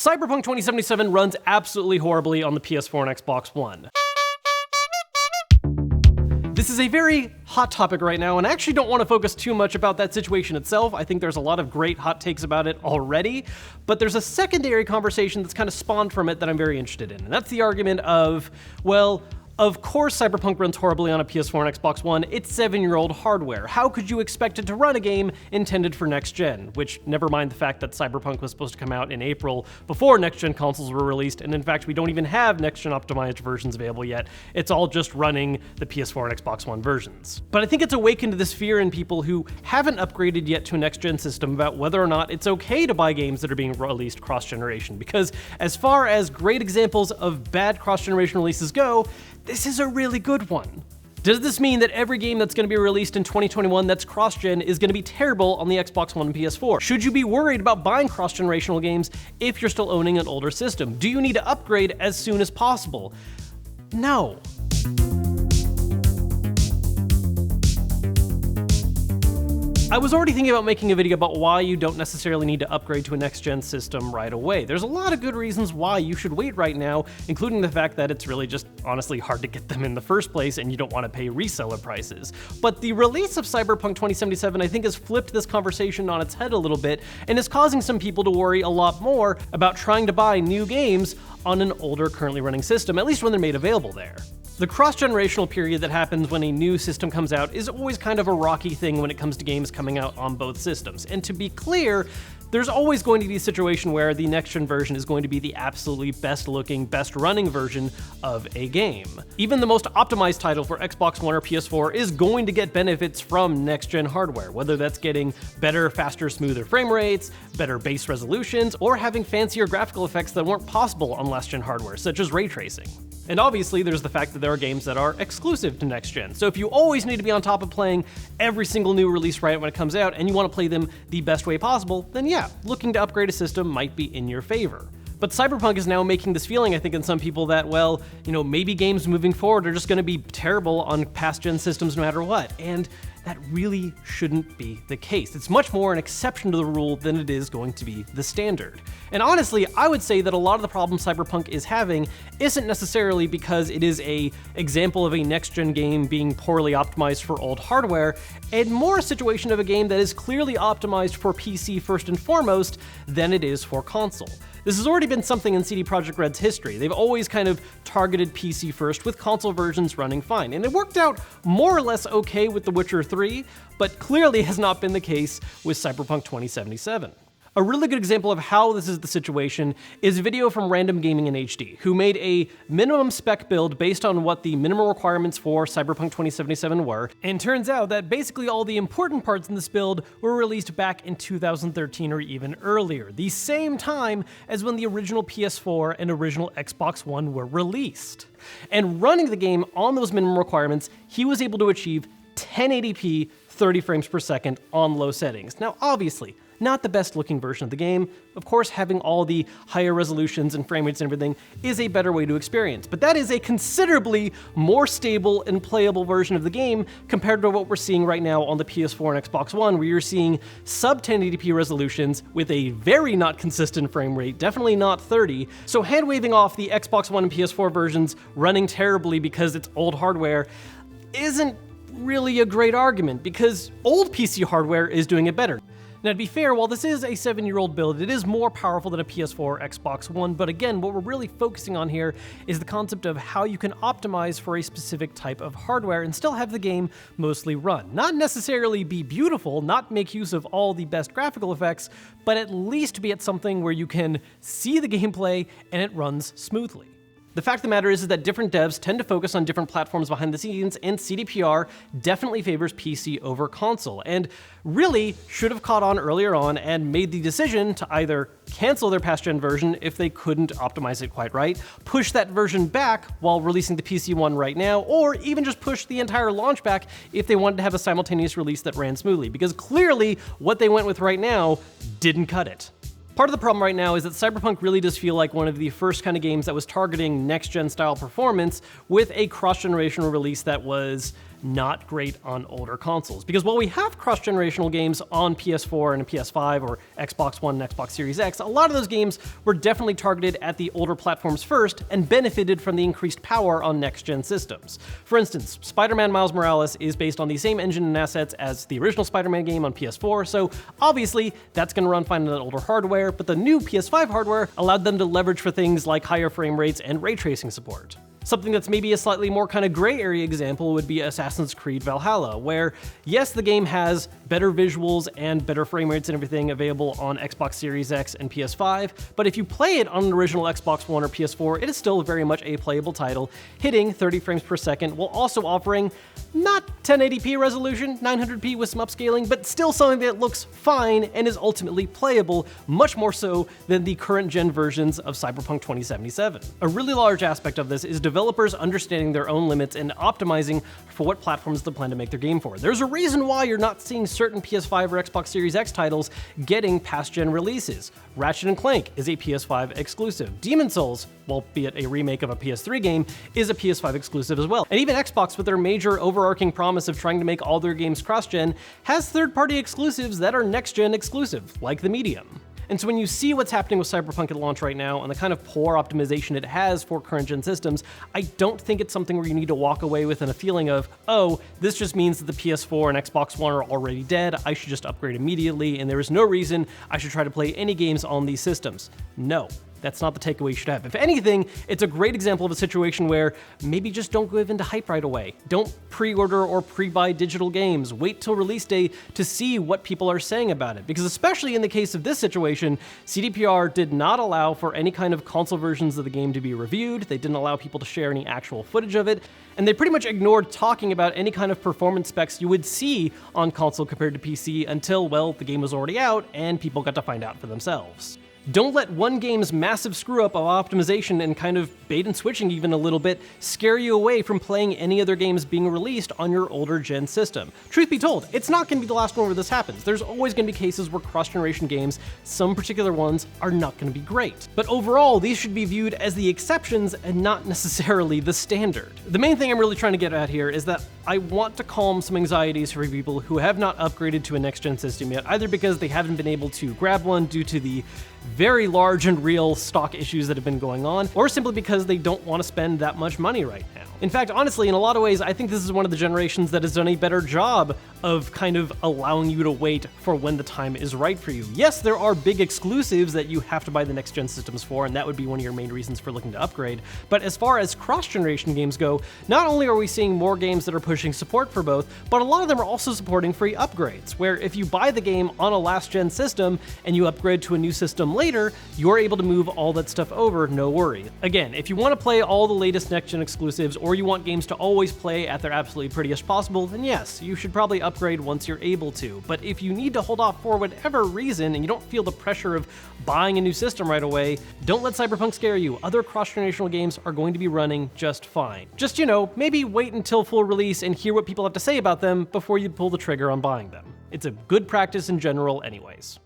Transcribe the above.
Cyberpunk 2077 runs absolutely horribly on the PS4 and Xbox One. This is a very hot topic right now, and I actually don't want to focus too much about that situation itself. I think there's a lot of great hot takes about it already, but there's a secondary conversation that's kind of spawned from it that I'm very interested in, and that's the argument of, well, of course Cyberpunk runs horribly on a PS4 and Xbox One. It's 7-year-old hardware. How could you expect it to run a game intended for next gen? Which, never mind the fact that Cyberpunk was supposed to come out in April before next gen consoles were released, and in fact we don't even have next gen optimized versions available yet. It's all just running the PS4 and Xbox One versions. But I think it's awakened this fear in people who haven't upgraded yet to a next gen system about whether or not it's okay to buy games that are being released cross-generation. Because as far as great examples of bad cross-generation releases go, this is a really good one. Does this mean that every game that's going to be released in 2021 that's cross-gen is going to be terrible on the Xbox One and PS4? Should you be worried about buying cross-generational games if you're still owning an older system? Do you need to upgrade as soon as possible? No. I was already thinking about making a video about why you don't necessarily need to upgrade to a next-gen system right away. There's a lot of good reasons why you should wait right now, including the fact that it's really just honestly hard to get them in the first place and you don't want to pay reseller prices. But the release of Cyberpunk 2077 I think has flipped this conversation on its head a little bit and is causing some people to worry a lot more about trying to buy new games on an older currently running system, at least when they're made available there. The cross-generational period that happens when a new system comes out is always kind of a rocky thing when it comes to games coming out on both systems. And to be clear, there's always going to be a situation where the next-gen version is going to be the absolutely best-looking, best-running version of a game. Even the most optimized title for Xbox One or PS4 is going to get benefits from next-gen hardware, whether that's getting better, faster, smoother frame rates, better base resolutions, or having fancier graphical effects that weren't possible on last-gen hardware, such as ray tracing. And obviously, there's the fact that there are games that are exclusive to next gen. So if you always need to be on top of playing every single new release right when it comes out and you want to play them the best way possible, then yeah, looking to upgrade a system might be in your favor. But Cyberpunk is now making this feeling, I think, in some people that, well, maybe games moving forward are just going to be terrible on past-gen systems no matter what. And that really shouldn't be the case. It's much more an exception to the rule than it is going to be the standard. And honestly, I would say that a lot of the problem Cyberpunk is having isn't necessarily because it is an example of a next-gen game being poorly optimized for old hardware, and more a situation of a game that is clearly optimized for PC first and foremost than it is for console. This has already been something in CD Projekt Red's history. They've always kind of targeted PC first, with console versions running fine. And it worked out more or less okay with The Witcher 3, but clearly has not been the case with Cyberpunk 2077. A really good example of how this is the situation is a video from Random Gaming in HD, who made a minimum spec build based on what the minimum requirements for Cyberpunk 2077 were, and turns out that basically all the important parts in this build were released back in 2013 or even earlier, the same time as when the original PS4 and original Xbox One were released. And running the game on those minimum requirements, he was able to achieve 1080p 30 frames per second on low settings. Now obviously, not the best looking version of the game. Of course, having all the higher resolutions and frame rates and everything is a better way to experience, but that is a considerably more stable and playable version of the game compared to what we're seeing right now on the PS4 and Xbox One, where you're seeing sub 1080p resolutions with a very not consistent frame rate, definitely not 30. So hand waving off the Xbox One and PS4 versions running terribly because it's old hardware isn't really a great argument, because old PC hardware is doing it better. Now, to be fair, while this is a 7-year-old build, it is more powerful than a PS4 or Xbox One, but again, what we're really focusing on here is the concept of how you can optimize for a specific type of hardware and still have the game mostly run. Not necessarily be beautiful, not make use of all the best graphical effects, but at least be at something where you can see the gameplay and it runs smoothly. The fact of the matter is that different devs tend to focus on different platforms behind the scenes, and CDPR definitely favors PC over console, and really should have caught on earlier on and made the decision to either cancel their past-gen version if they couldn't optimize it quite right, push that version back while releasing the PC one right now, or even just push the entire launch back if they wanted to have a simultaneous release that ran smoothly, because clearly what they went with right now didn't cut it. Part of the problem right now is that Cyberpunk really does feel like one of the first kind of games that was targeting next-gen style performance with a cross-generational release that was not great on older consoles. Because while we have cross-generational games on PS4 and PS5 or Xbox One and Xbox Series X, a lot of those games were definitely targeted at the older platforms first and benefited from the increased power on next-gen systems. For instance, Spider-Man Miles Morales is based on the same engine and assets as the original Spider-Man game on PS4, so obviously that's going to run fine on older hardware, but the new PS5 hardware allowed them to leverage for things like higher frame rates and ray tracing support. Something that's maybe a slightly more kind of gray area example would be Assassin's Creed Valhalla, where yes, the game has better visuals and better frame rates and everything available on Xbox Series X and PS5, but if you play it on an original Xbox One or PS4, it is still very much a playable title, hitting 30 frames per second while also offering not 1080p resolution, 900p with some upscaling, but still something that looks fine and is ultimately playable, much more so than the current gen versions of Cyberpunk 2077. A really large aspect of this is developers understanding their own limits and optimizing for what platforms they plan to make their game for. There's a reason why you're not seeing certain PS5 or Xbox Series X titles getting past-gen releases. Ratchet & Clank is a PS5 exclusive. Demon's Souls, albeit a remake of a PS3 game, is a PS5 exclusive as well. And even Xbox, with their major overarching promise of trying to make all their games cross-gen, has third-party exclusives that are next-gen exclusive, like the Medium. And so when you see what's happening with Cyberpunk at launch right now and the kind of poor optimization it has for current-gen systems, I don't think it's something where you need to walk away with a feeling of, oh, this just means that the PS4 and Xbox One are already dead, I should just upgrade immediately, and there is no reason I should try to play any games on these systems. No. That's not the takeaway you should have. If anything, it's a great example of a situation where maybe just don't give into hype right away. Don't pre-order or pre-buy digital games. Wait till release day to see what people are saying about it. Because especially in the case of this situation, CDPR did not allow for any kind of console versions of the game to be reviewed. They didn't allow people to share any actual footage of it. And they pretty much ignored talking about any kind of performance specs you would see on console compared to PC until, well, the game was already out and people got to find out for themselves. Don't let one game's massive screw-up of optimization and kind of bait and switching even a little bit scare you away from playing any other games being released on your older gen system. Truth be told, it's not going to be the last one where this happens. There's always going to be cases where cross-generation games, some particular ones, are not going to be great. But overall, these should be viewed as the exceptions and not necessarily the standard. The main thing I'm really trying to get at here is that I want to calm some anxieties for people who have not upgraded to a next-gen system yet, either because they haven't been able to grab one due to the very large and real stock issues that have been going on, or simply because they don't want to spend that much money right now. In fact, honestly, in a lot of ways, I think this is one of the generations that has done a better job of kind of allowing you to wait for when the time is right for you. Yes, there are big exclusives that you have to buy the next-gen systems for, and that would be one of your main reasons for looking to upgrade. But as far as cross-generation games go, not only are we seeing more games that are pushing support for both, but a lot of them are also supporting free upgrades, where if you buy the game on a last-gen system and you upgrade to a new system later, you're able to move all that stuff over, no worry. Again, if you want to play all the latest next-gen exclusives, or you want games to always play at their absolutely prettiest possible, then yes, you should probably upgrade once you're able to. But if you need to hold off for whatever reason and you don't feel the pressure of buying a new system right away, don't let Cyberpunk scare you. Other cross-generational games are going to be running just fine. Just, maybe wait until full release and hear what people have to say about them before you pull the trigger on buying them. It's a good practice in general anyways.